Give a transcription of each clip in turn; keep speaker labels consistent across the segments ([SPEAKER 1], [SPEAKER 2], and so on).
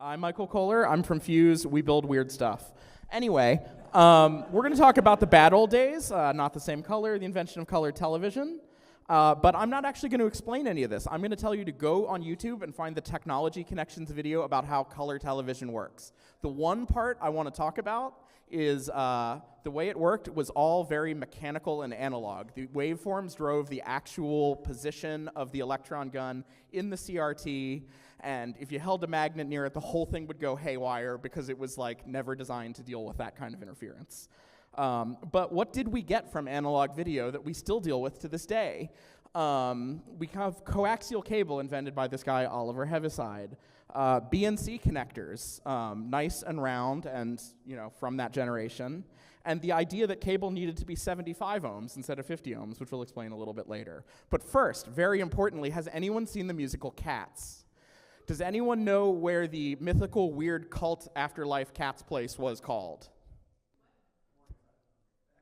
[SPEAKER 1] I'm Michael Kohler. I'm from Fuse. We build weird stuff. Anyway, we're going to talk about the bad old days, not the same color, the invention of color television. But I'm not actually going to explain any of this. I'm going to tell you to go on YouTube and find the Technology Connections video about how color television works. The one part I want to talk about is the way it worked was all very mechanical and analog. The waveforms drove the actual position of the electron gun in the CRT, and if you held a magnet near it, the whole thing would go haywire because it was like never designed to deal with that kind of interference. But what did we get from analog video that we still deal with to this day? We have coaxial cable invented by this guy, Oliver Heaviside. BNC connectors, nice and round and, from that generation. And the idea that cable needed to be 75 ohms instead of 50 ohms, which we'll explain a little bit later. But first, very importantly, has anyone seen the musical Cats? Does anyone know where the mythical, weird cult afterlife Cats place was called?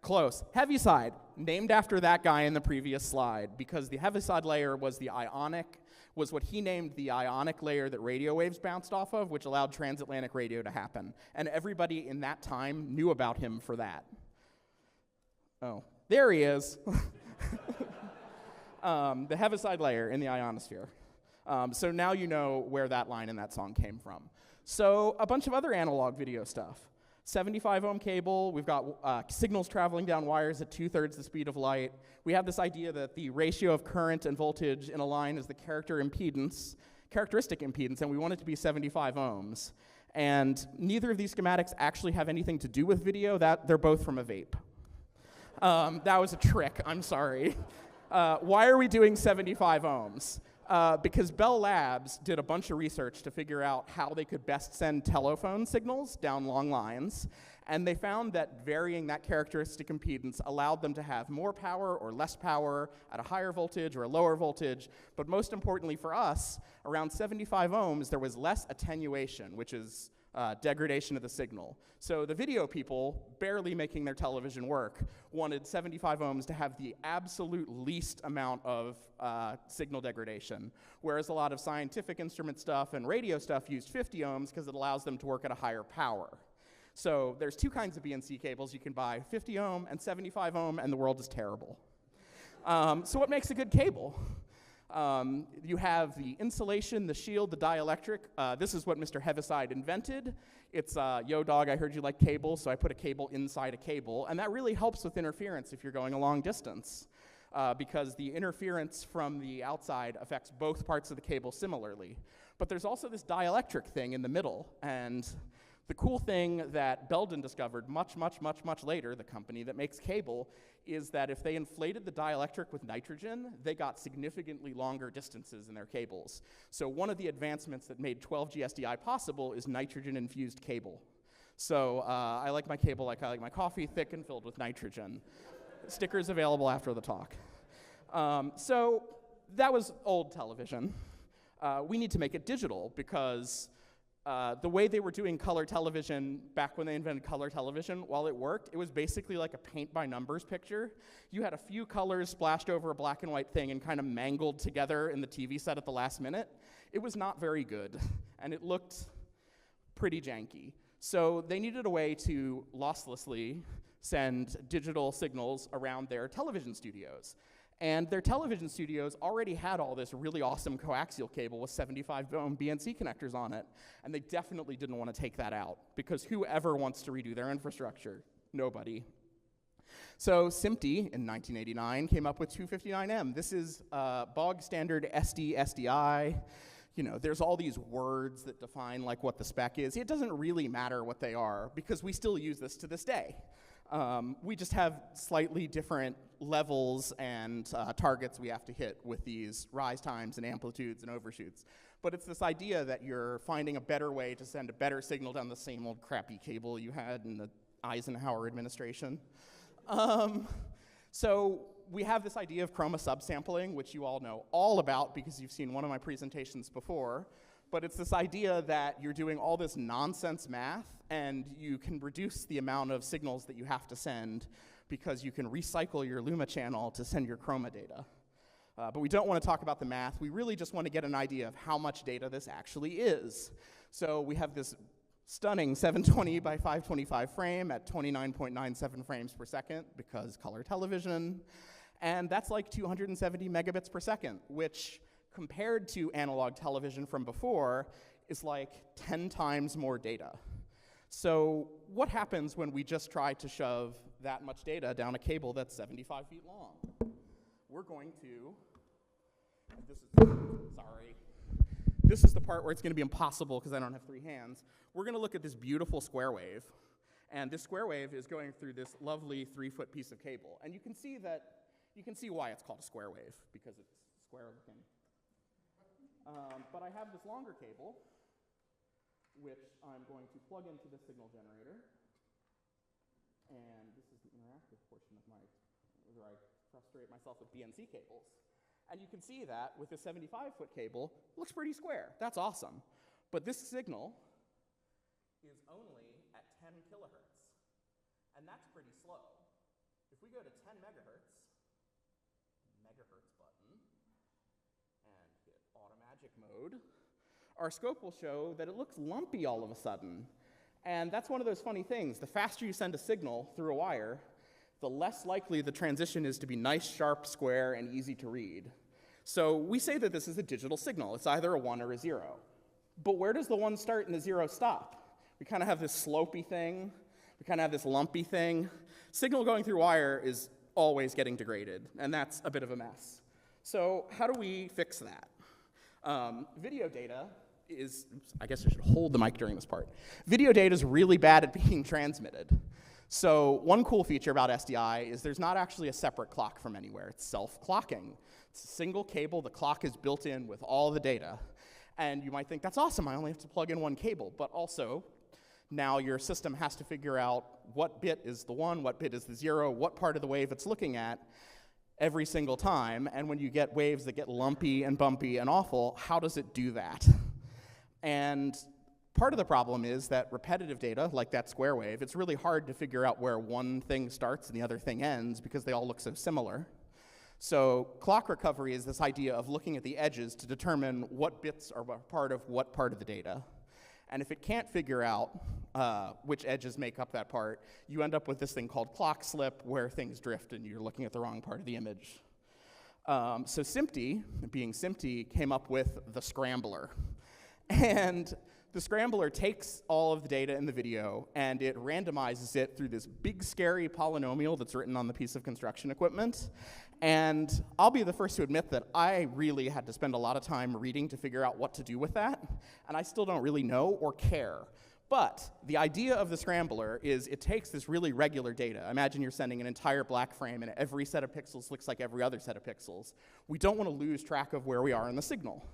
[SPEAKER 1] Close. Heaviside, named after that guy in the previous slide, because the Heaviside layer was what he named the ionic layer that radio waves bounced off of, which allowed transatlantic radio to happen. And everybody in that time knew about him for that. Oh, there he is. The Heaviside layer in the ionosphere. So now you know where that line in that song came from. So a bunch of other analog video stuff. 75 ohm cable, we've got signals traveling down wires at 2/3 the speed of light. We have this idea that the ratio of current and voltage in a line is the characteristic impedance, and we want it to be 75 ohms. And neither of these schematics actually have anything to do with video. They're both from a vape. That was a trick, I'm sorry. Why are we doing 75 ohms? Because Bell Labs did a bunch of research to figure out how they could best send telephone signals down long lines, and they found that varying that characteristic impedance allowed them to have more power or less power at a higher voltage or a lower voltage, but most importantly for us, around 75 ohms, there was less attenuation, which is degradation of the signal. So the video people, barely making their television work, wanted 75 ohms to have the absolute least amount of signal degradation, whereas a lot of scientific instrument stuff and radio stuff used 50 ohms because it allows them to work at a higher power. So there's two kinds of BNC cables you can buy, 50 ohm and 75 ohm, and the world is terrible. So what makes a good cable? You have the insulation, the shield, the dielectric. This is what Mr. Heaviside invented. It's, yo dog, I heard you like cable, so I put a cable inside a cable. And that really helps with interference if you're going a long distance, because the interference from the outside affects both parts of the cable similarly. But there's also this dielectric thing in the middle. And the cool thing that Belden discovered much, much, much, much later, the company that makes cable, is that if they inflated the dielectric with nitrogen, they got significantly longer distances in their cables. So one of the advancements that made 12G SDI possible is nitrogen-infused cable. So I like my cable like I like my coffee, thick and filled with nitrogen. Stickers available after the talk. So that was old television. We need to make it digital because the way they were doing color television back when they invented color television, while it worked, it was basically like a paint-by-numbers picture. You had a few colors splashed over a black and white thing and kind of mangled together in the TV set at the last minute. It was not very good, and it looked pretty janky. So they needed a way to losslessly send digital signals around their television studios. And their television studios already had all this really awesome coaxial cable with 75 ohm BNC connectors on it. And they definitely didn't want to take that out, because whoever wants to redo their infrastructure? Nobody. So SMPTE, in 1989, came up with 259M. This is bog standard SDI. There's all these words that define what the spec is. It doesn't really matter what they are, because we still use this to this day. We just have slightly different levels and targets we have to hit with these rise times and amplitudes and overshoots. But it's this idea that you're finding a better way to send a better signal down the same old crappy cable you had in the Eisenhower administration. So we have this idea of chroma subsampling, which you all know all about because you've seen one of my presentations before. But it's this idea that you're doing all this nonsense math, and you can reduce the amount of signals that you have to send because you can recycle your Luma channel to send your chroma data. But we don't want to talk about the math. We really just want to get an idea of how much data this actually is. So we have this stunning 720 by 525 frame at 29.97 frames per second because color television. And that's like 270 megabits per second, which compared to analog television from before is like 10 times more data. So what happens when we just try to shove that much data down a cable that's 75 feet long? We're going to, this is the part where it's going to be impossible because I don't have 3 hands. We're going to look at this beautiful square wave. And this square wave is going through this lovely 3-foot piece of cable. And you can see why it's called a square wave, because it's square looking. But I have this longer cable, which I'm going to plug into the signal generator. And this is the interactive portion of where I frustrate myself with BNC cables. And you can see that with a 75-foot cable, it looks pretty square. That's awesome. But this signal is only at 10 kilohertz. And that's pretty slow. If we go to 10 megahertz button, and hit automagic mode, our scope will show that it looks lumpy all of a sudden. And that's one of those funny things. The faster you send a signal through a wire, the less likely the transition is to be nice, sharp, square, and easy to read. So we say that this is a digital signal. It's either a 1 or a 0. But where does the 1 start and the 0 stop? We kind of have this slopey thing. We kind of have this lumpy thing. Signal going through wire is always getting degraded, and that's a bit of a mess. So how do we fix that? Video data is, I guess I should hold the mic during this part. Video data is really bad at being transmitted. So one cool feature about SDI is there's not actually a separate clock from anywhere. It's self-clocking. It's a single cable. The clock is built in with all the data. And you might think, that's awesome. I only have to plug in one cable. But also, now your system has to figure out what bit is the 1, what bit is the 0, what part of the wave it's looking at every single time. And when you get waves that get lumpy and bumpy and awful, how does it do that? And part of the problem is that repetitive data, like that square wave, it's really hard to figure out where one thing starts and the other thing ends because they all look so similar. So clock recovery is this idea of looking at the edges to determine what bits are part of what part of the data. And if it can't figure out which edges make up that part, you end up with this thing called clock slip, where things drift and you're looking at the wrong part of the image. So SMPTE, being SMPTE, came up with the scrambler. And the scrambler takes all of the data in the video and it randomizes it through this big, scary polynomial that's written on the piece of construction equipment. And I'll be the first to admit that I really had to spend a lot of time reading to figure out what to do with that, and I still don't really know or care. But the idea of the scrambler is it takes this really regular data. Imagine you're sending an entire black frame and every set of pixels looks like every other set of pixels. We don't want to lose track of where we are in the signal.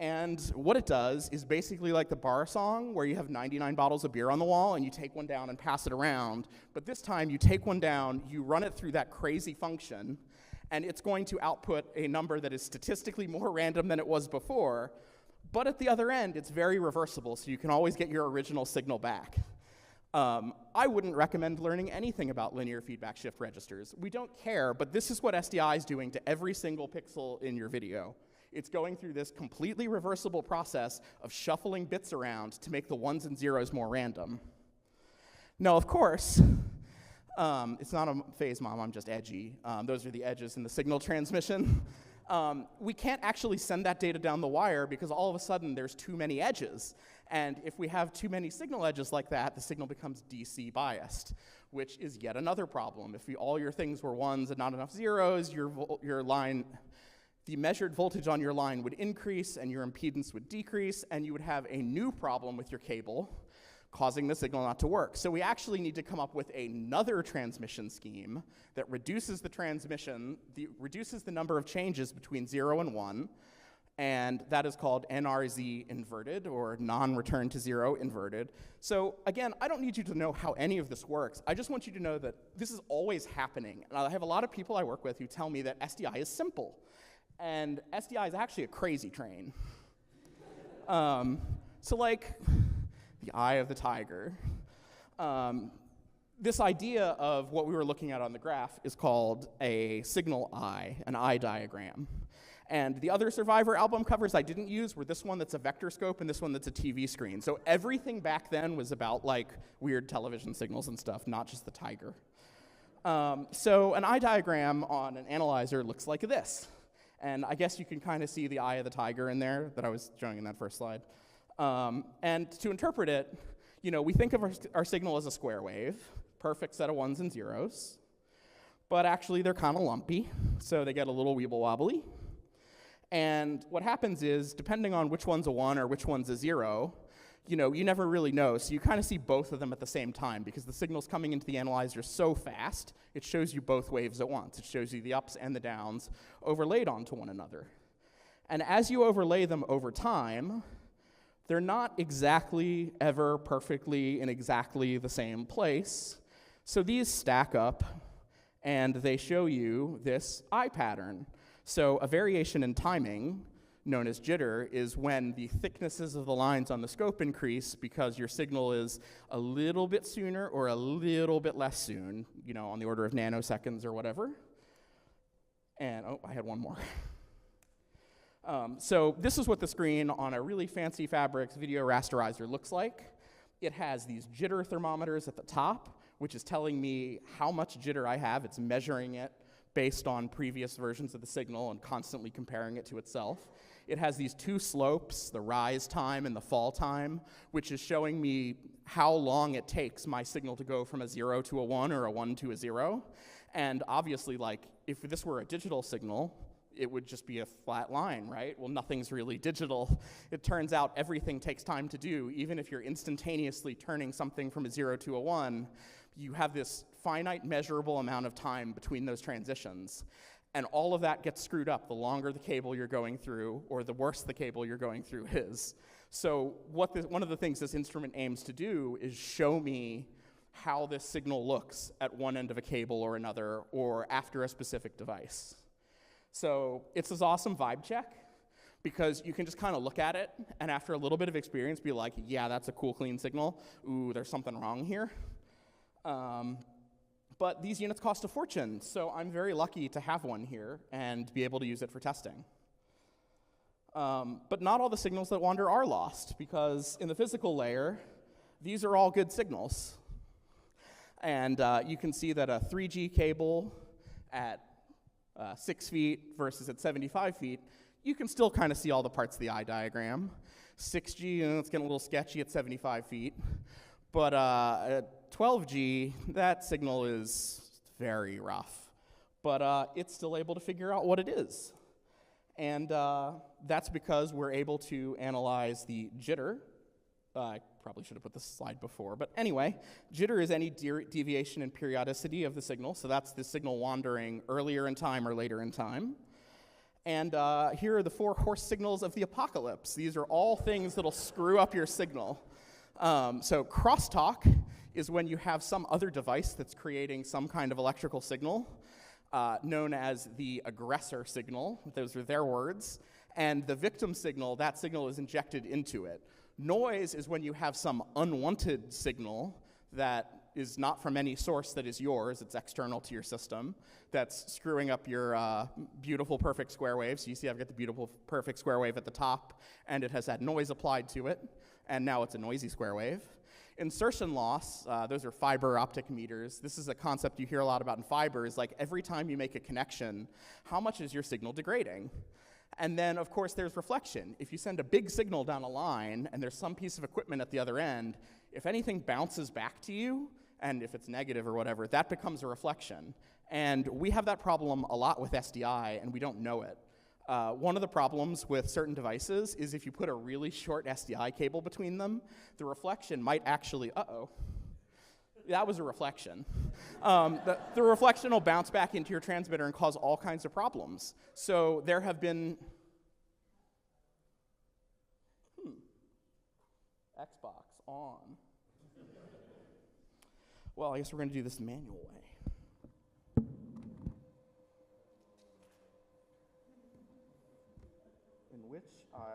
[SPEAKER 1] And what it does is basically like the bar song where you have 99 bottles of beer on the wall and you take one down and pass it around. But this time you take one down, you run it through that crazy function, and it's going to output a number that is statistically more random than it was before. But at the other end, it's very reversible, so you can always get your original signal back. I wouldn't recommend learning anything about linear feedback shift registers. We don't care, but this is what SDI is doing to every single pixel in your video. It's going through this completely reversible process of shuffling bits around to make the 1s and 0s more random. Now, of course, it's not a phase, Mom, I'm just edgy. Those are the edges in the signal transmission. We can't actually send that data down the wire because all of a sudden there's too many edges. And if we have too many signal edges like that, the signal becomes DC biased, which is yet another problem. If all your things were 1s and not enough 0s, your line, the measured voltage on your line would increase and your impedance would decrease, and you would have a new problem with your cable, causing the signal not to work. So we actually need to come up with another transmission scheme that reduces the transmission, reduces the number of changes between 0 and 1, and that is called NRZ inverted, or non-return to 0 inverted. So again, I don't need you to know how any of this works. I just want you to know that this is always happening. And I have a lot of people I work with who tell me that SDI is simple. And SDI is actually a crazy train. So like the eye of the tiger. This idea of what we were looking at on the graph is called a signal eye, an eye diagram. And the other Survivor album covers I didn't use were this one that's a vector scope and this one that's a TV screen. So everything back then was about like weird television signals and stuff, not just the tiger. So an eye diagram on an analyzer looks like this. And I guess you can kind of see the eye of the tiger in there that I was showing in that first slide. And to interpret it, we think of our signal as a square wave, perfect set of ones and zeros. But actually, they're kind of lumpy, so they get a little weeble wobbly. And what happens is, depending on which one's a 1 or which one's a 0, you never really know. So you kind of see both of them at the same time because the signal's coming into the analyzer so fast, it shows you both waves at once. It shows you the ups and the downs overlaid onto one another. And as you overlay them over time, they're not exactly ever perfectly in exactly the same place. So these stack up, and they show you this eye pattern. So a variation in timing, known as jitter, is when the thicknesses of the lines on the scope increase because your signal is a little bit sooner or a little bit less soon, on the order of nanoseconds or whatever. And, I had one more. So this is what the screen on a really fancy Fabrics video rasterizer looks like. It has these jitter thermometers at the top, which is telling me how much jitter I have. It's measuring it based on previous versions of the signal and constantly comparing it to itself. It has these two slopes, the rise time and the fall time, which is showing me how long it takes my signal to go from a 0 to a 1 or a 1 to a 0. And obviously, if this were a digital signal, it would just be a flat line, right? Well, nothing's really digital. It turns out everything takes time to do. Even if you're instantaneously turning something from a 0 to a 1, you have this finite measurable amount of time between those transitions. And all of that gets screwed up the longer the cable you're going through, or the worse the cable you're going through is. So one of the things this instrument aims to do is show me how this signal looks at one end of a cable or another, or after a specific device. So it's this awesome vibe check, because you can just kind of look at it, and after a little bit of experience, be like, yeah, that's a cool, clean signal. Ooh, there's something wrong here. But these units cost a fortune, so I'm very lucky to have one here and be able to use it for testing. But not all the signals that wander are lost, because in the physical layer, these are all good signals. And you can see that a 3G cable at 6 feet versus at 75 feet, you can still kind of see all the parts of the eye diagram. 6G, it's getting a little sketchy at 75 feet. But at 12G, that signal is very rough. But it's still able to figure out what it is. And that's because we're able to analyze the jitter. I probably should have put this slide before. But anyway, jitter is any deviation in periodicity of the signal. So that's the signal wandering earlier in time or later in time. And here are the 4 horse signals of the apocalypse. These are all things that'll screw up your signal. So crosstalk is when you have some other device that's creating some kind of electrical signal, known as the aggressor signal. Those are their words. And the victim signal, that signal is injected into it. Noise is when you have some unwanted signal that is not from any source that is yours, it's external to your system, that's screwing up your beautiful perfect square wave. So you see I've got the beautiful perfect square wave at the top, and it has had noise applied to it, and now it's a noisy square wave. Insertion loss, those are fiber optic meters. This is a concept you hear a lot about in fibers, like every time you make a connection, how much is your signal degrading? And then, of course, there's reflection. If you send a big signal down a line and there's some piece of equipment at the other end, if anything bounces back to you, and if it's negative or whatever, that becomes a reflection. And we have that problem a lot with SDI, and we don't know it. One of the problems with certain devices is if you put a really short SDI cable between them, the reflection might actually, that was a reflection. The reflection will bounce back into your transmitter and cause all kinds of problems. So there have been, Xbox on. Well, I guess we're going to do this the manual way. In which I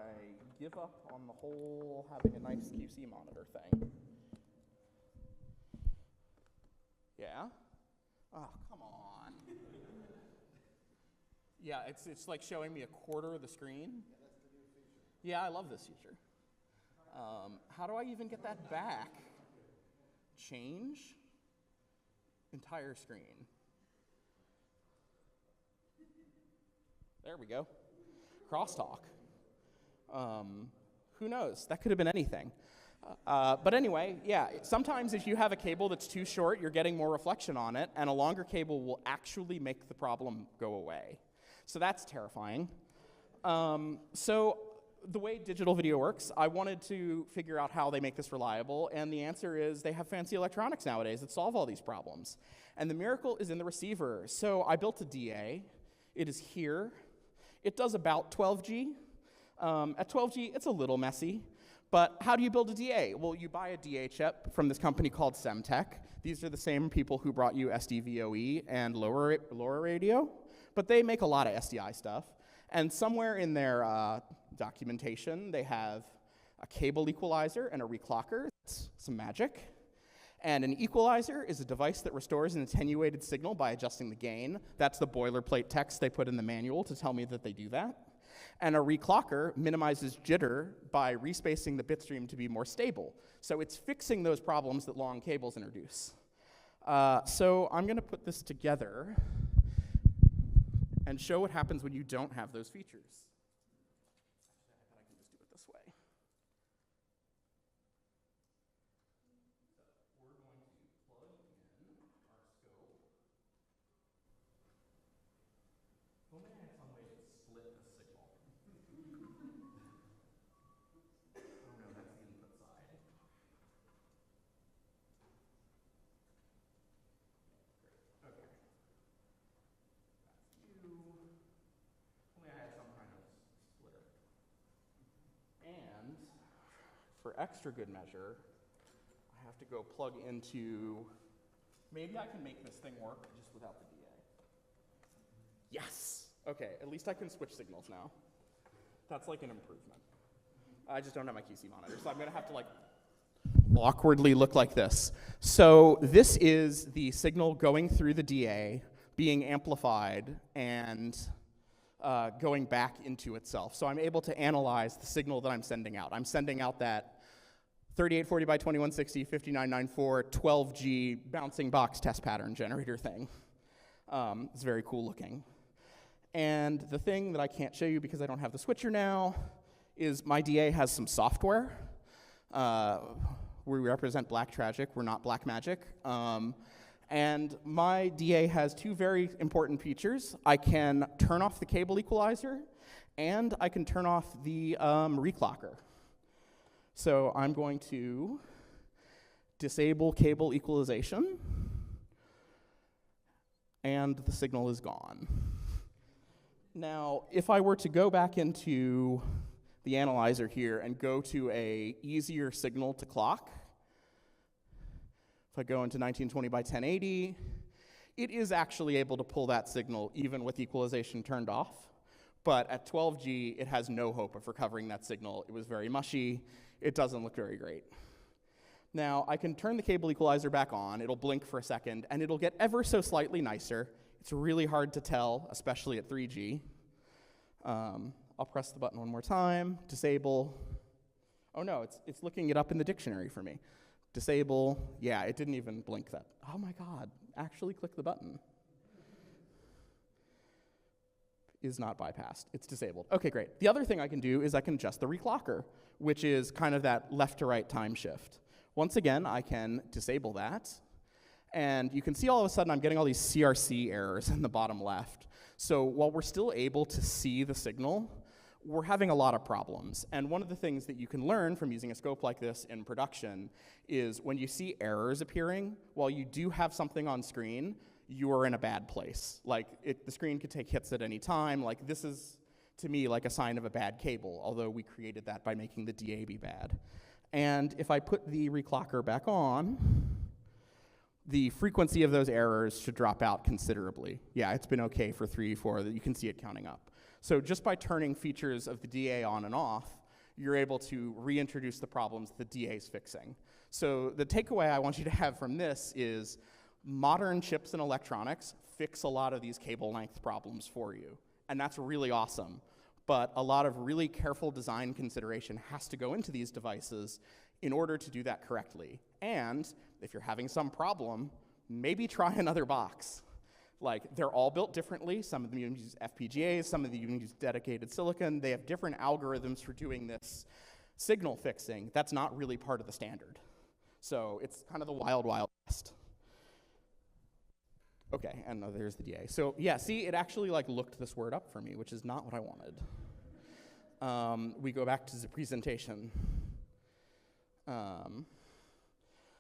[SPEAKER 1] give up on the whole having a nice QC monitor thing. Oh, come on. Yeah, it's like showing me a quarter of the screen.
[SPEAKER 2] Yeah, that's the new feature.
[SPEAKER 1] Yeah, I love this feature. How do I even get that back? Change entire screen. There we go. Crosstalk. Who knows? That could have been anything. But anyway, yeah, sometimes if you have a cable that's too short, you're getting more reflection on it, and a longer cable will actually make the problem go away. So that's terrifying. So the way digital video works, I wanted to figure out how they make this reliable, and the answer is they have fancy electronics nowadays that solve all these problems. And the miracle is in the receiver. So I built a DA. It is here. It does about 12G. At 12G, it's a little messy. But how do you build a DA? Well, you buy a DA chip from this company called Semtech. These are the same people who brought you SDVOE and LoRa radio, but they make a lot of SDI stuff. And somewhere in their documentation, they have a cable equalizer and a reclocker. It's some magic. And an equalizer is a device that restores an attenuated signal by adjusting the gain. That's the boilerplate text they put in the manual to tell me that they do that. And a reclocker minimizes jitter by respacing the bit stream to be more stable. So it's fixing those problems that long cables introduce. So I'm going to put this together and show what happens when you don't have those features. I thought I can just do it this way. So we're going to plug in our scope. Well, maybe I had some way to split the signal. Oh no, that's the input side. Great. Okay. That's you. Only I had some kind of splitter. And for extra good measure, I have to go plug into, maybe I can make this thing work just without the DA. Yes! Okay, at least I can switch signals now. That's like an improvement. I just don't have my QC monitor, so I'm gonna have to like awkwardly look like this. So this is the signal going through the DA, being amplified, and going back into itself. So I'm able to analyze the signal that I'm sending out. I'm sending out that 3840 by 2160, 5994, 12G bouncing box test pattern generator thing. It's very cool looking. And the thing that I can't show you because I don't have the switcher now is my DA has some software. We represent Black Tragic, we're not Black Magic. And my DA has two very important features. I can turn off the cable equalizer, and I can turn off the reclocker. So I'm going to disable cable equalization, and the signal is gone. Now, if I were to go back into the analyzer here and go to a easier signal to clock, if I go into 1920 by 1080, it is actually able to pull that signal even with equalization turned off. But at 12G, it has no hope of recovering that signal. It was very mushy. It doesn't look very great. Now, I can turn the cable equalizer back on. It'll blink for a second, and it'll get ever so slightly nicer. It's really hard to tell, especially at 3G. I'll press the button one more time, disable. Oh no, it's looking it up in the dictionary for me. Disable, yeah, it didn't even blink that. Oh my God, actually click the button. Is not bypassed, it's disabled. Okay, great. The other thing I can do is I can adjust the reclocker, which is kind of that left to right time shift. Once again, I can disable that. And you can see all of a sudden I'm getting all these CRC errors in the bottom left. So while we're still able to see the signal, we're having a lot of problems. And one of the things that you can learn from using a scope like this in production is when you see errors appearing, while you do have something on screen, you are in a bad place. Like, the screen could take hits at any time. Like, this is, to me, like a sign of a bad cable, although we created that by making the DA be bad. And if I put the reclocker back on, the frequency of those errors should drop out considerably. Yeah, it's been okay for 3, 4, you can see it counting up. So just by turning features of the DA on and off, you're able to reintroduce the problems the DA is fixing. So the takeaway I want you to have from this is Modern chips and electronics fix a lot of these cable length problems for you, and that's really awesome. But a lot of really careful design consideration has to go into these devices in order to do that correctly. And if you're having some problem, maybe try another box. Like, they're all built differently. Some of them use FPGAs, some of them use dedicated silicon. They have different algorithms for doing this signal fixing. That's not really part of the standard. So it's kind of the wild, wild west. Okay, and there's the DA. So yeah, see, it actually like looked this word up for me, which is not what I wanted. We go back to the presentation.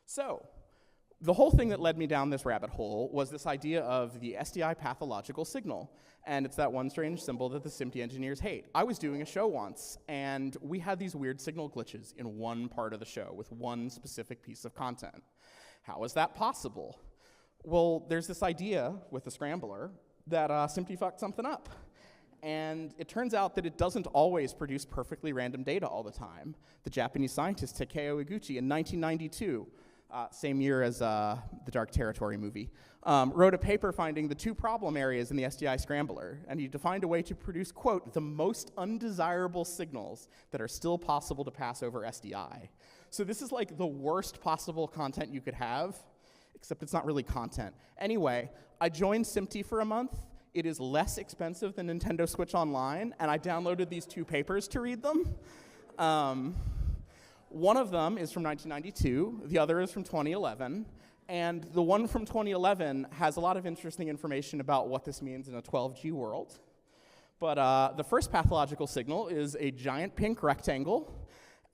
[SPEAKER 1] So the whole thing that led me down this rabbit hole was this idea of the SDI pathological signal. And it's that one strange symbol that the SMPTE engineers hate. I was doing a show once, and we had these weird signal glitches in one part of the show with one specific piece of content. How is that possible? Well, there's this idea with the scrambler that SMPTE fucked something up. And it turns out that it doesn't always produce perfectly random data all the time. The Japanese scientist Takeo Iguchi in 1992, same year as the Dark Territory movie, wrote a paper finding the two problem areas in the SDI scrambler, and he defined a way to produce, quote, the most undesirable signals that are still possible to pass over SDI. So this is like the worst possible content you could have, except it's not really content. Anyway, I joined SMPTE for a month. It is less expensive than Nintendo Switch Online, and I downloaded these two papers to read them. One of them is from 1992, the other is from 2011, and the one from 2011 has a lot of interesting information about what this means in a 12G world. But the first pathological signal is a giant pink rectangle,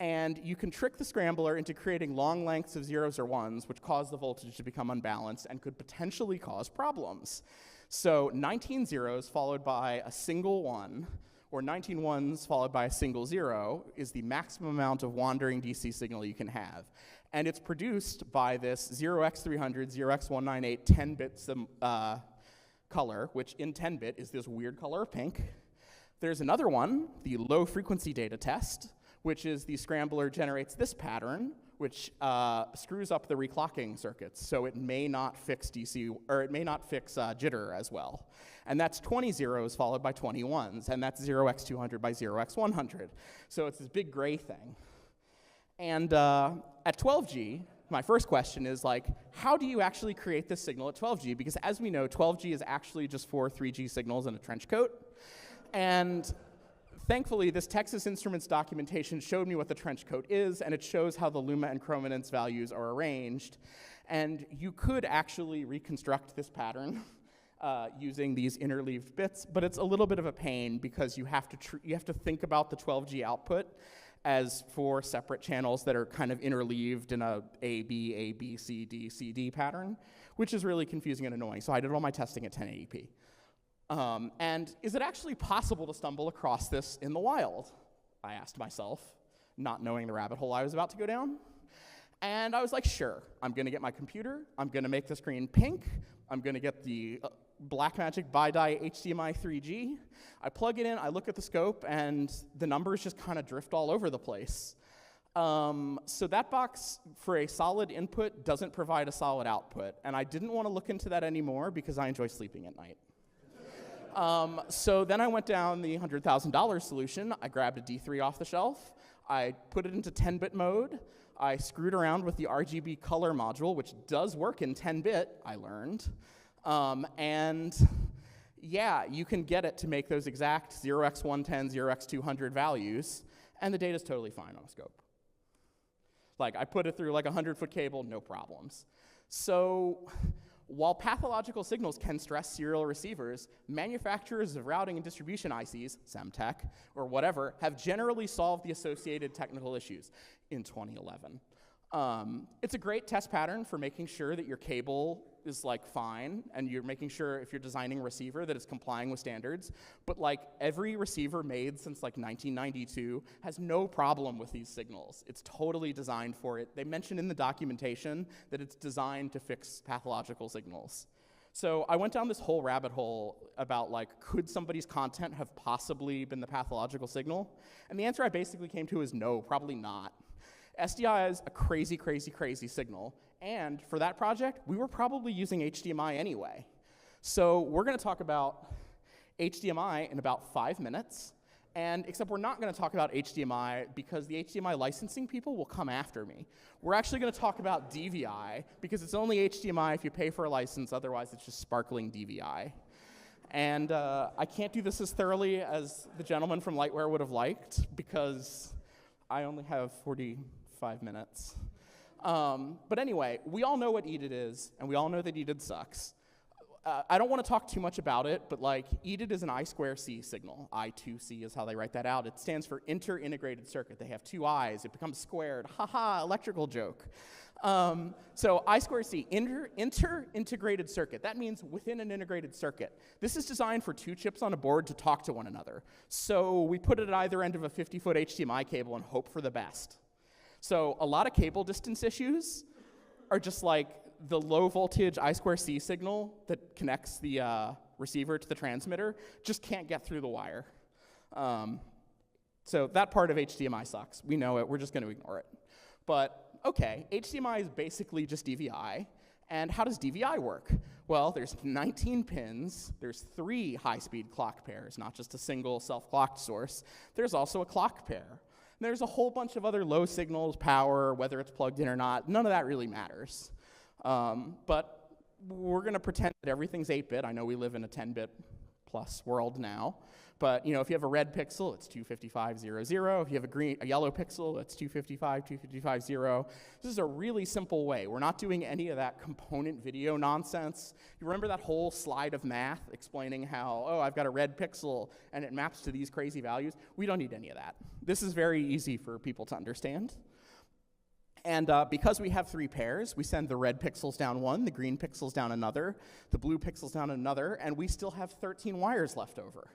[SPEAKER 1] and you can trick the scrambler into creating long lengths of zeros or ones, which cause the voltage to become unbalanced and could potentially cause problems. So 19 zeros followed by a single one, or 19 ones followed by a single zero, is the maximum amount of wandering DC signal you can have. And it's produced by this 0x300, 0x198 10-bit color, which in 10-bit is this weird color of pink. There's another one, the low frequency data test, which is the scrambler generates this pattern, which screws up the reclocking circuits, so it may not fix DC, or it may not fix jitter as well. And that's 20 zeros followed by 20 ones, and that's 0x200 by 0x100. So it's this big gray thing. And at 12G, my first question is like, how do you actually create this signal at 12G? Because as we know, 12G is actually just 4 3G signals in a trench coat. And thankfully, this Texas Instruments documentation showed me what the trench coat is, and it shows how the luma and chrominance values are arranged. And you could actually reconstruct this pattern using these interleaved bits, but it's a little bit of a pain because you have to think about the 12G output as 4 separate channels that are kind of interleaved in a B, C, D, C, D pattern, which is really confusing and annoying. So I did all my testing at 1080p. And is it actually possible to stumble across this in the wild? I asked myself, not knowing the rabbit hole I was about to go down. And I was like, sure, I'm gonna get my computer, I'm gonna make the screen pink, I'm gonna get the Blackmagic BiDi HDMI 3G. I plug it in, I look at the scope, and the numbers just kind of drift all over the place. So that box, for a solid input, doesn't provide a solid output. And I didn't want to look into that anymore because I enjoy sleeping at night. So then I went down the $100,000 solution. I grabbed a D3 off the shelf. I put it into 10-bit mode. I screwed around with the RGB color module, which does work in 10-bit, I learned. And yeah, you can get it to make those exact 0x110, 0x200 values, and the data's totally fine on a scope. Like, I put it through like a 100-foot cable, no problems. So while pathological signals can stress serial receivers, manufacturers of routing and distribution ICs, Semtech, or whatever, have generally solved the associated technical issues in 2011. It's a great test pattern for making sure that your cable is like fine, and you're making sure if you're designing a receiver that it's complying with standards. But like every receiver made since like 1992 has no problem with these signals. It's totally designed for it. They mention in the documentation that it's designed to fix pathological signals. So I went down this whole rabbit hole about like, could somebody's content have possibly been the pathological signal? And the answer I basically came to is no, probably not. SDI is a crazy, crazy, crazy signal, And for that project, we were probably using HDMI anyway. So we're going to talk about HDMI in about 5 minutes. And except we're not going to talk about HDMI because the HDMI licensing people will come after me. We're actually going to talk about DVI because it's only HDMI if you pay for a license, otherwise it's just sparkling DVI. And I can't do this as thoroughly as the gentleman from Lightware would have liked because I only have 45 minutes. But anyway, we all know what EDID is, and we all know that EDID sucks. I don't want to talk too much about it, but like EDID is an I2C signal. I2C is how they write that out. It stands for inter-integrated circuit. They have two I's. It becomes squared. Ha-ha, electrical joke. So I2C, inter-integrated circuit. That means within an integrated circuit. This is designed for 2 chips on a board to talk to one another. So we put it at either end of a 50-foot HDMI cable and hope for the best. So a lot of cable distance issues are just like the low voltage I2C signal that connects the receiver to the transmitter just can't get through the wire. So that part of HDMI sucks. We know it. We're just going to ignore it. But okay, HDMI is basically just DVI. And how does DVI work? Well, there's 19 pins. There's 3 high-speed clock pairs, not just a single self-clocked source. There's also a clock pair. And there's a whole bunch of other low signals, power, whether it's plugged in or not. None of that really matters. But we're going to pretend that everything's 8-bit. I know we live in a 10-bit plus world now. But if you have a red pixel, it's 255.00. If you have a yellow pixel, it's 255.0. This is a really simple way. We're not doing any of that component video nonsense. You remember that whole slide of math explaining how, oh, I've got a red pixel and it maps to these crazy values? We don't need any of that. This is very easy for people to understand. And because we have 3 pairs, we send the red pixels down one, the green pixels down another, the blue pixels down another, and we still have 13 wires left over.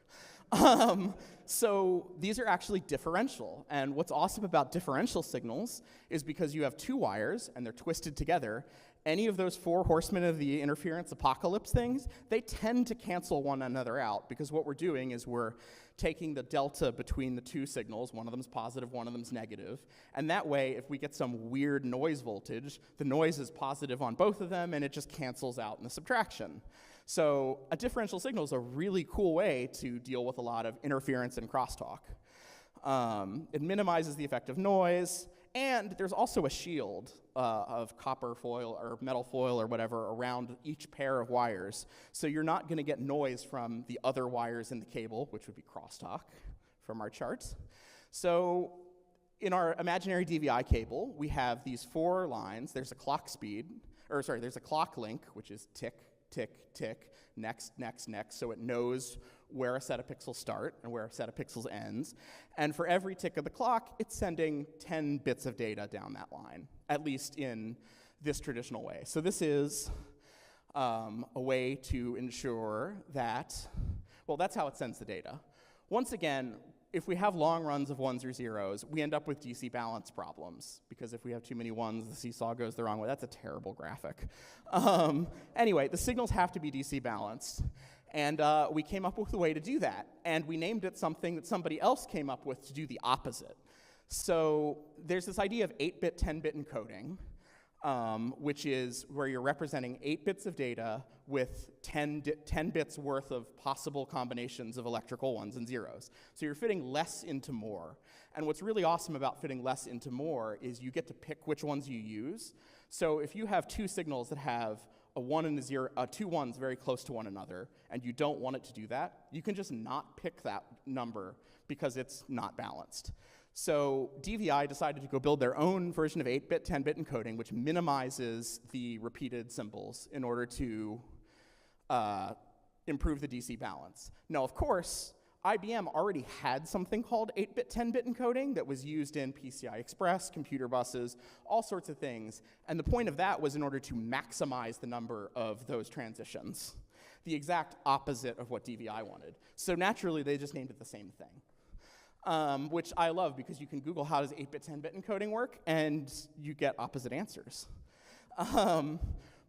[SPEAKER 1] So these are actually differential. And what's awesome about differential signals is because you have 2 wires and they're twisted together, any of those 4 horsemen of the interference apocalypse things, they tend to cancel one another out because what we're doing is we're taking the delta between the 2 signals, one of them's positive, one of them's negative, and that way, if we get some weird noise voltage, the noise is positive on both of them, and it just cancels out in the subtraction. So a differential signal is a really cool way to deal with a lot of interference and crosstalk. It minimizes the effect of noise, and there's also a shield of copper foil or metal foil or whatever around each pair of wires. So you're not going to get noise from the other wires in the cable, which would be crosstalk from our charts. So in our imaginary DVI cable, we have these 4 lines. There's a clock there's a clock link, which is tick, tick, tick, next, next, next, so it knows where a set of pixels start and where a set of pixels ends. And for every tick of the clock, it's sending 10 bits of data down that line, at least in this traditional way. So this is a way to ensure that, well, that's how it sends the data. Once again, if we have long runs of 1s or 0s, we end up with DC balance problems, because if we have too many 1s, the seesaw goes the wrong way. That's a terrible graphic. Anyway, the signals have to be DC balanced. And we came up with a way to do that. And we named it something that somebody else came up with to do the opposite. So there's this idea of 8-bit, 10-bit encoding, which is where you're representing 8 bits of data with 10 bits worth of possible combinations of electrical 1s and 0s. So you're fitting less into more. And what's really awesome about fitting less into more is you get to pick which ones you use. So if you have 2 signals that have a 1 and a 0, 2 1s very close to one another, and you don't want it to do that, you can just not pick that number because it's not balanced. So DVI decided to go build their own version of 8-bit, 10-bit encoding, which minimizes the repeated symbols in order to improve the DC balance. Now, of course, IBM already had something called 8-bit, 10-bit encoding that was used in PCI Express, computer buses, all sorts of things. And the point of that was in order to maximize the number of those transitions, the exact opposite of what DVI wanted. So naturally, they just named it the same thing, which I love because you can Google how does 8-bit, 10-bit encoding work, and you get opposite answers.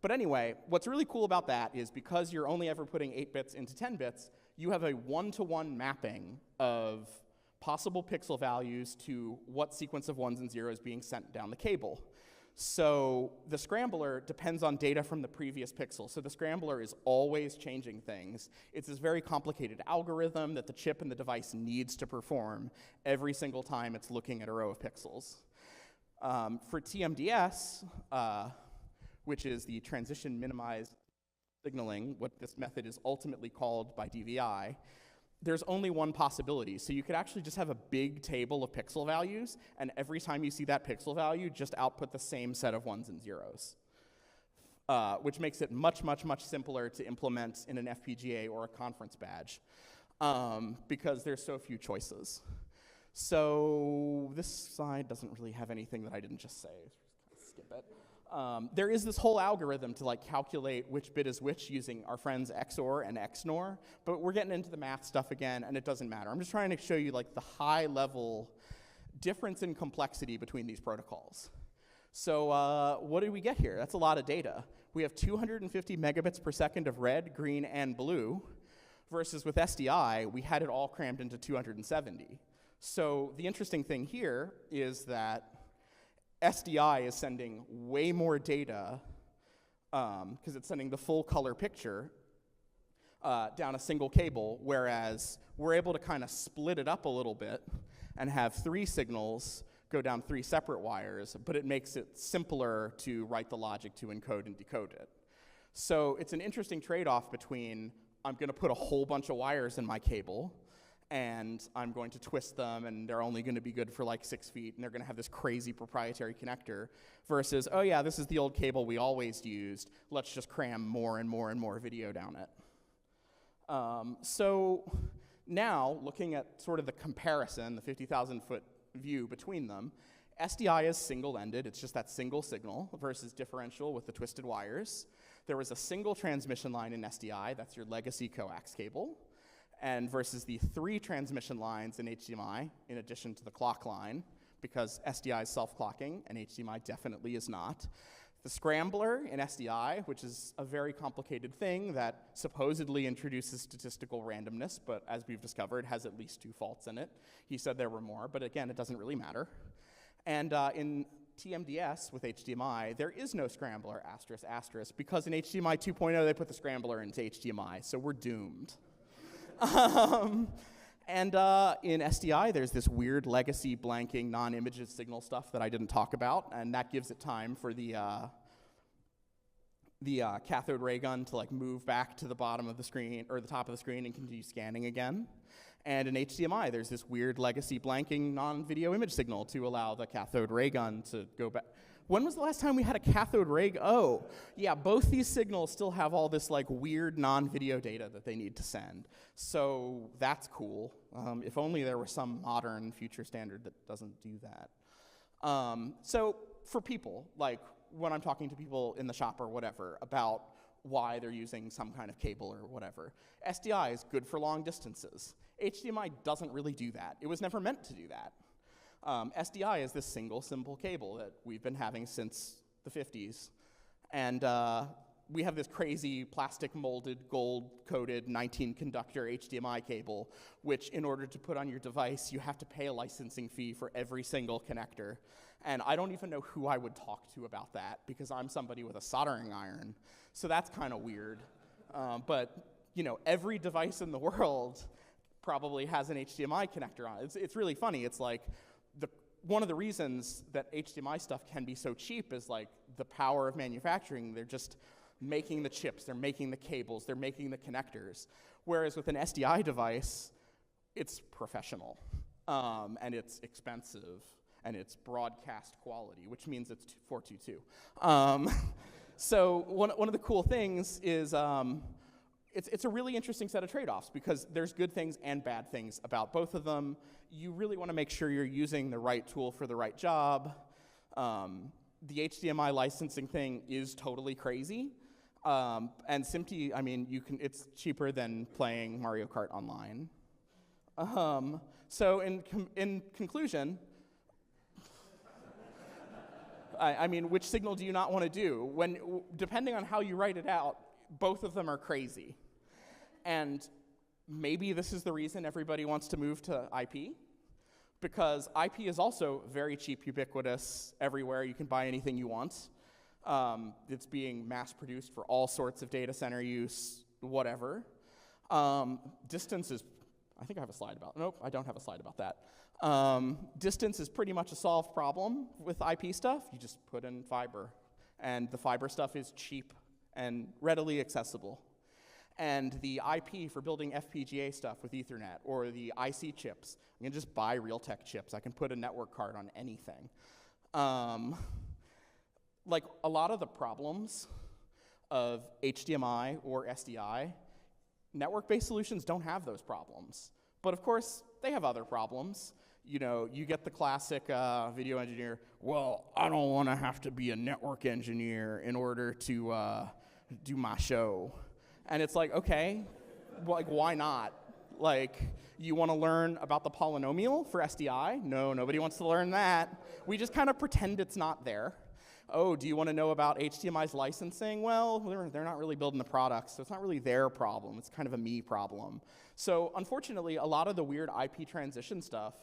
[SPEAKER 1] But anyway, what's really cool about that is because you're only ever putting 8 bits into 10 bits, you have a 1-to-1 mapping of possible pixel values to what sequence of 1s and 0s being sent down the cable. So the scrambler depends on data from the previous pixel. So the scrambler is always changing things. It's this very complicated algorithm that the chip and the device needs to perform every single time it's looking at a row of pixels. For TMDS, which is the transition minimized signaling, what this method is ultimately called by DVI, there's only one possibility. So you could actually just have a big table of pixel values, and every time you see that pixel value, just output the same set of ones and zeros, which makes it much, much, much simpler to implement in an FPGA or a conference badge, because there's so few choices. So this slide doesn't really have anything that I didn't just say. Just skip it. There is this whole algorithm to calculate which bit is which using our friends XOR and XNOR, but we're getting into the math stuff again, and it doesn't matter. I'm just trying to show you the high-level difference in complexity between these protocols. So what did we get here? That's a lot of data. We have 250 megabits per second of red, green, and blue, versus with SDI, we had it all crammed into 270. So the interesting thing here is that SDI is sending way more data, because it's sending the full color picture down a single cable, whereas we're able to kind of split it up a little bit and have 3 signals go down 3 separate wires, but it makes it simpler to write the logic to encode and decode it. So it's an interesting trade-off between I'm going to put a whole bunch of wires in my cable, and I'm going to twist them, and they're only going to be good for 6 feet, and they're going to have this crazy proprietary connector, versus, oh yeah, this is the old cable we always used. Let's just cram more and more and more video down it. So now, looking at sort of the comparison, the 50,000-foot view between them, SDI is single-ended. It's just that single signal versus differential with the twisted wires. There was a single transmission line in SDI. That's your legacy coax cable. And versus the 3 transmission lines in HDMI, in addition to the clock line, because SDI is self-clocking, and HDMI definitely is not. The scrambler in SDI, which is a very complicated thing that supposedly introduces statistical randomness, but as we've discovered, has at least 2 faults in it. He said there were more, but again, it doesn't really matter. And in TMDS with HDMI, there is no scrambler, asterisk, asterisk, because in HDMI 2.0, they put the scrambler into HDMI, so we're doomed. And in SDI, there's this weird legacy blanking non-image signal stuff that I didn't talk about, and that gives it time for the cathode ray gun to move back to the bottom of the screen, or the top of the screen, and continue scanning again. And in HDMI, there's this weird legacy blanking non-video image signal to allow the cathode ray gun to go back. When was the last time we had a cathode ray? Oh, yeah, both these signals still have all this weird non-video data that they need to send. So that's cool. If only there was some modern future standard that doesn't do that. So for people, when I'm talking to people in the shop or whatever about why they're using some kind of cable or whatever, SDI is good for long distances. HDMI doesn't really do that. It was never meant to do that. SDI is this single simple cable that we've been having since the 50s. And we have this crazy plastic molded, gold coated 19 conductor HDMI cable, which in order to put on your device, you have to pay a licensing fee for every single connector. And I don't even know who I would talk to about that, because I'm somebody with a soldering iron. So that's kind of weird. But every device in the world probably has an HDMI connector on it. It's really funny. It's one of the reasons that HDMI stuff can be so cheap is the power of manufacturing. They're just making the chips, they're making the cables, they're making the connectors. Whereas with an SDI device, it's professional, and it's expensive, and it's broadcast quality, which means it's 422. So one of the cool things is it's a really interesting set of trade-offs, because there's good things and bad things about both of them. You really want to make sure you're using the right tool for the right job. The HDMI licensing thing is totally crazy. And SMPTE, it's cheaper than playing Mario Kart online. So in conclusion, which signal do you not want to do? Depending on how you write it out, both of them are crazy. And maybe this is the reason everybody wants to move to IP, because IP is also very cheap, ubiquitous, everywhere. You can buy anything you want. It's being mass-produced for all sorts of data center use, whatever. Distance is, I think I have a slide about, nope, I don't have a slide about that. Distance is pretty much a solved problem with IP stuff. You just put in fiber, and the fiber stuff is cheap and readily accessible. And the IP for building FPGA stuff with Ethernet or the IC chips, I can just buy Realtek chips. I can put a network card on anything. Like a lot of the problems of HDMI or SDI, network-based solutions don't have those problems. But of course, they have other problems. You know, you get the classic video engineer, well, I don't want to have to be a network engineer in order to do my show. And it's like, okay, like, why not? Like, you want to learn about the polynomial for SDI? No, nobody wants to learn that. We just kind of pretend it's not there. Oh, do you want to know about HDMI's licensing? Well, they're not really building the products, so it's not really their problem. It's kind of a me problem. So unfortunately, a lot of the weird IP transition stuff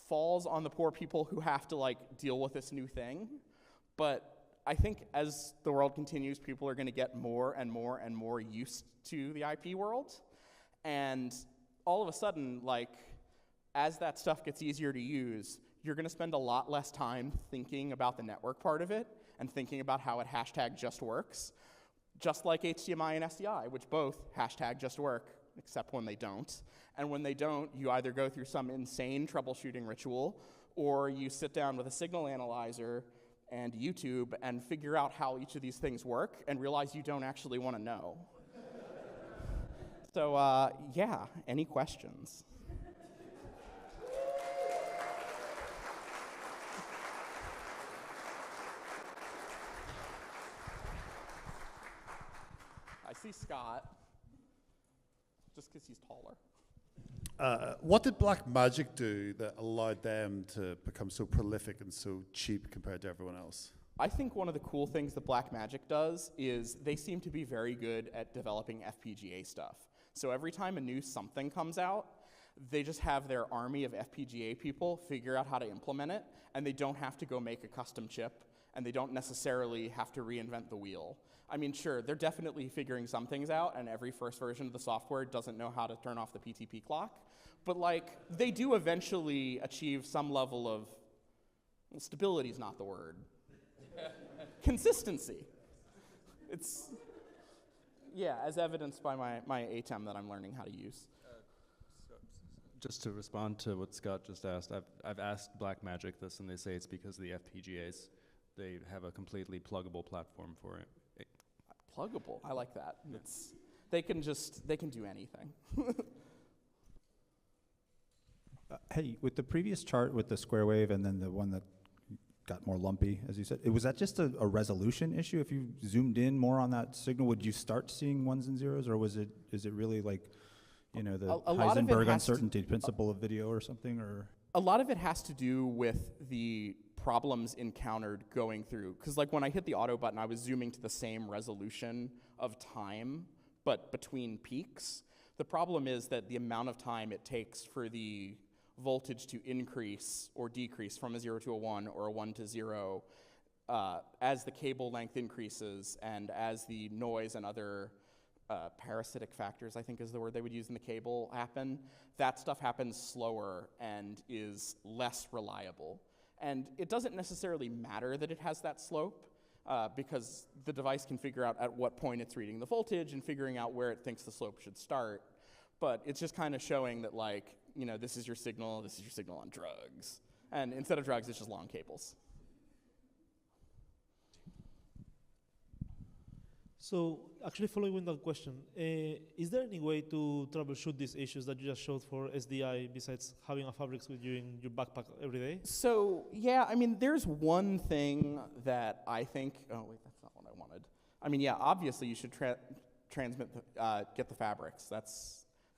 [SPEAKER 1] falls on the poor people who have to like deal with this new thing. But I think as the world continues, people are going to get more and more and more used to the IP world. And all of a sudden, like, as that stuff gets easier to use, you're going to spend a lot less time thinking about the network part of it and thinking about how it hashtag just works, just like HDMI and SDI, which both hashtag just work, except when they don't. And when they don't, you either go through some insane troubleshooting ritual, or you sit down with a signal analyzer and YouTube and figure out how each of these things work and realize you don't actually want to know. So yeah, any questions? I see Scott, just because he's taller.
[SPEAKER 2] What did Blackmagic do that allowed them to become so prolific and so cheap compared to everyone else?
[SPEAKER 1] I think one of the cool things that Blackmagic does is they seem to be very good at developing FPGA stuff. So every time a new something comes out, they just have their army of FPGA people figure out how to implement it, and they don't have to go make a custom chip, and they don't necessarily have to reinvent the wheel. I mean, sure, they're definitely figuring some things out, and every first version of the software doesn't know how to turn off the PTP clock. But like, they do eventually achieve some level of, well, stability is not the word. Consistency. It's, yeah, as evidenced by my ATEM that I'm learning how to use.
[SPEAKER 3] Just to respond to what Scott just asked, I've asked Blackmagic this, and they say it's because of the FPGAs. They have a completely pluggable platform for it.
[SPEAKER 1] Pluggable, I like that. Yeah. They can do anything.
[SPEAKER 4] Hey, with the previous chart with the square wave and then the one that got more lumpy, as you said, was that just a resolution issue? If you zoomed in more on that signal, would you start seeing ones and zeros, or is it really like, you know, the Heisenberg uncertainty principle of video or something? Or
[SPEAKER 1] a lot of it has to do with the problems encountered going through, because like when I hit the auto button, I was zooming to the same resolution of time, but between peaks. The problem is that the amount of time it takes for the voltage to increase or decrease from a 0 to a 1 or a 1 to 0 as the cable length increases and as the noise and other parasitic factors, I think is the word they would use in the cable, happen, that stuff happens slower and is less reliable. And it doesn't necessarily matter that it has that slope because the device can figure out at what point it's reading the voltage and figuring out where it thinks the slope should start. But it's just kind of showing that, like, you know, this is your signal on drugs. And instead of drugs, it's just long cables.
[SPEAKER 5] So actually following that question, is there any way to troubleshoot these issues that you just showed for SDI besides having a Fabrics with you in your backpack every day?
[SPEAKER 1] So yeah, I mean, there's one thing that I think, oh wait, that's not what I wanted. I mean, yeah, obviously you should get the Fabrics.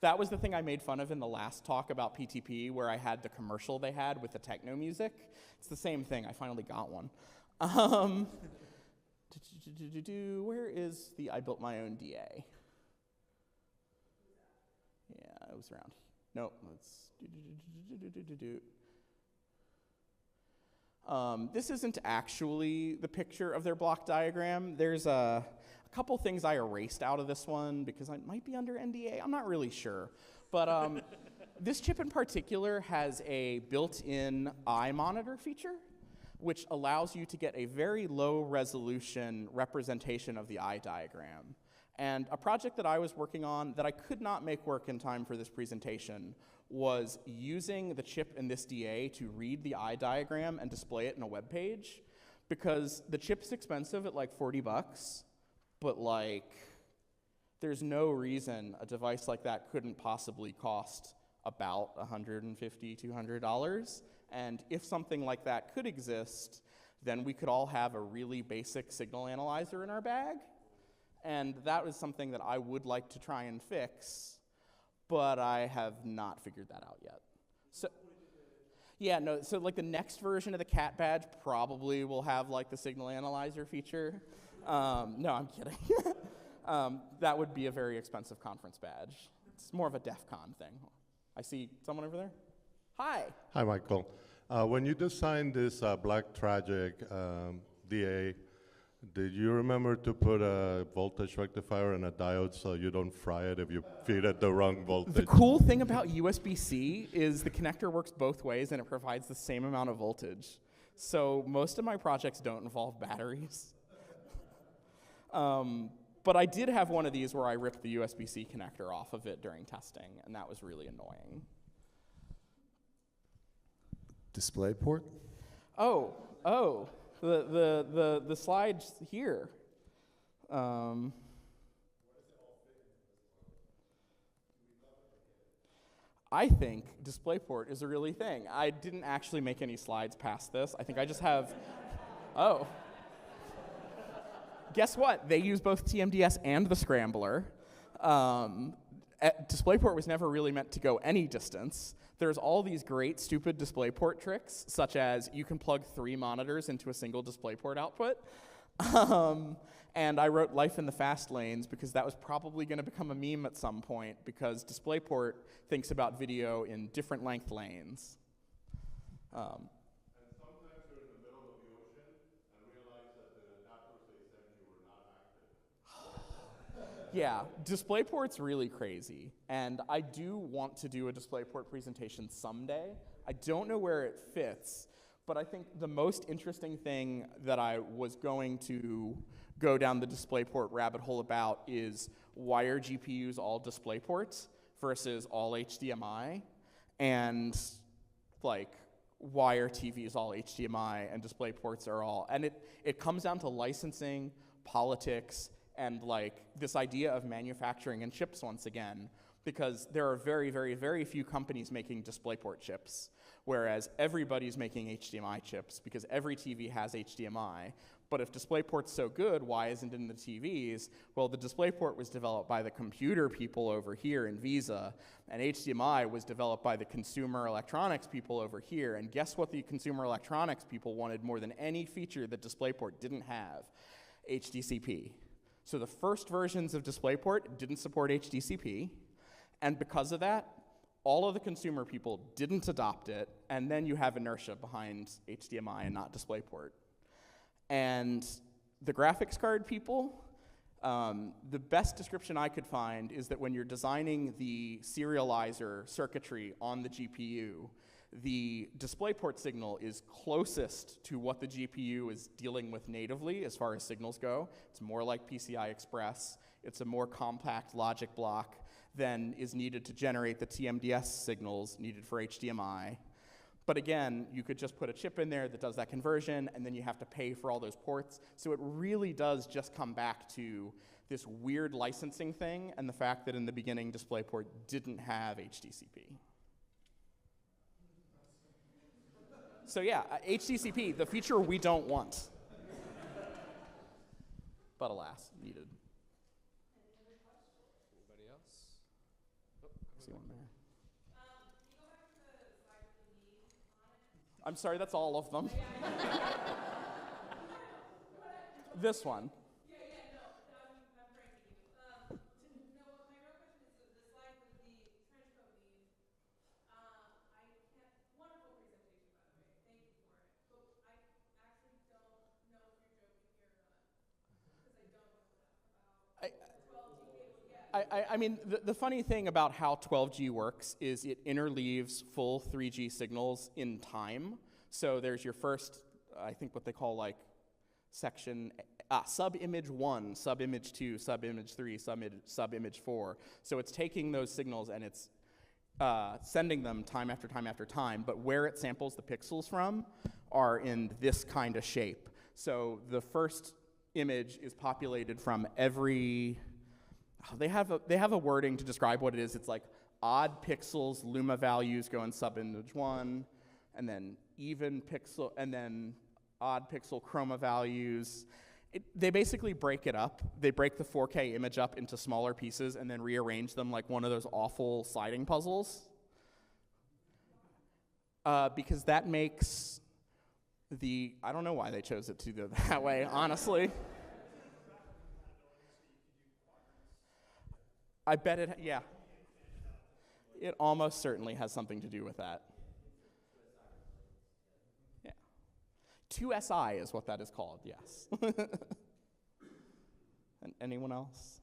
[SPEAKER 1] That was the thing I made fun of in the last talk about PTP, where I had the commercial they had with the techno music. It's the same thing, I finally got one. Where is the I built my own DA? Yeah, it was around. No, let's This isn't actually the picture of their block diagram. There's a couple things I erased out of this one because I might be under NDA. I'm not really sure. But this chip in particular has a built-in eye monitor feature, which allows you to get a very low resolution representation of the eye diagram. And a project that I was working on that I could not make work in time for this presentation was using the chip in this DA to read the eye diagram and display it in a web page, because the chip's expensive at like 40 bucks, but like there's no reason a device like that couldn't possibly cost about $150, $200. And if something like that could exist, then we could all have a really basic signal analyzer in our bag. And that was something that I would like to try and fix, but I have not figured that out yet. So, yeah, no, so like the next version of the cat badge probably will have like the signal analyzer feature. No, I'm kidding. That would be a very expensive conference badge. It's more of a DEF CON thing. I see someone over there. Hi.
[SPEAKER 6] Hi, Michael. When you designed this Black Tragic DA, did you remember to put a voltage rectifier and a diode so you don't fry it if you feed it the wrong voltage?
[SPEAKER 1] The cool thing about USB-C is the connector works both ways and it provides the same amount of voltage. So most of my projects don't involve batteries. But I did have one of these where I ripped the USB-C connector off of it during testing, and that was really annoying.
[SPEAKER 2] DisplayPort?
[SPEAKER 1] The slides here. I think DisplayPort is a really thing. I didn't actually make any slides past this. I think I just have, Guess what? They use both TMDS and the scrambler. DisplayPort was never really meant to go any distance. There's all these great stupid DisplayPort tricks, such as you can plug 3 monitors into a single DisplayPort output. And I wrote Life in the Fast Lanes because that was probably going to become a meme at some point, because DisplayPort thinks about video in different length lanes. Yeah, DisplayPort's really crazy, and I do want to do a DisplayPort presentation someday. I don't know where it fits, but I think the most interesting thing that I was going to go down the DisplayPort rabbit hole about is why are GPUs all DisplayPort versus all HDMI, and like why are TVs all HDMI and DisplayPorts are all, and it comes down to licensing, politics, and like this idea of manufacturing and chips once again, because there are very, very, very few companies making DisplayPort chips, whereas everybody's making HDMI chips because every TV has HDMI. But if DisplayPort's so good, why isn't it in the TVs? Well, the DisplayPort was developed by the computer people over here in Visa, and HDMI was developed by the consumer electronics people over here. And guess what the consumer electronics people wanted more than any feature that DisplayPort didn't have? HDCP. So the first versions of DisplayPort didn't support HDCP, and because of that, all of the consumer people didn't adopt it, and then you have inertia behind HDMI and not DisplayPort. And the graphics card people, the best description I could find is that when you're designing the serializer circuitry on the GPU, the DisplayPort signal is closest to what the GPU is dealing with natively as far as signals go. It's more like PCI Express. It's a more compact logic block than is needed to generate the TMDS signals needed for HDMI. But again, you could just put a chip in there that does that conversion, and then you have to pay for all those ports. So it really does just come back to this weird licensing thing and the fact that in the beginning DisplayPort didn't have HDCP. So yeah, HDCP, the feature we don't want. But alas, needed.
[SPEAKER 7] Anybody else?
[SPEAKER 1] See one there. I'm sorry, that's all of them. This one. I mean, the funny thing about how 12G works is it interleaves full 3G signals in time. So there's your first, I think what they call like section, sub-image 1, sub-image 2, sub-image 3, sub-image 4. So it's taking those signals and it's sending them time after time after time, but where it samples the pixels from are in this kind of shape. So the first image is populated from every, they have a wording to describe what it is. It's like odd pixels, luma values go in sub-image 1, and then even pixel, and then odd pixel chroma values. They basically break it up. They break the 4K image up into smaller pieces and then rearrange them like one of those awful sliding puzzles. Because that makes I don't know why they chose it to go that way, honestly. I bet yeah. It almost certainly has something to do with that. Yeah. 2SI is what that is called, yes. And anyone else?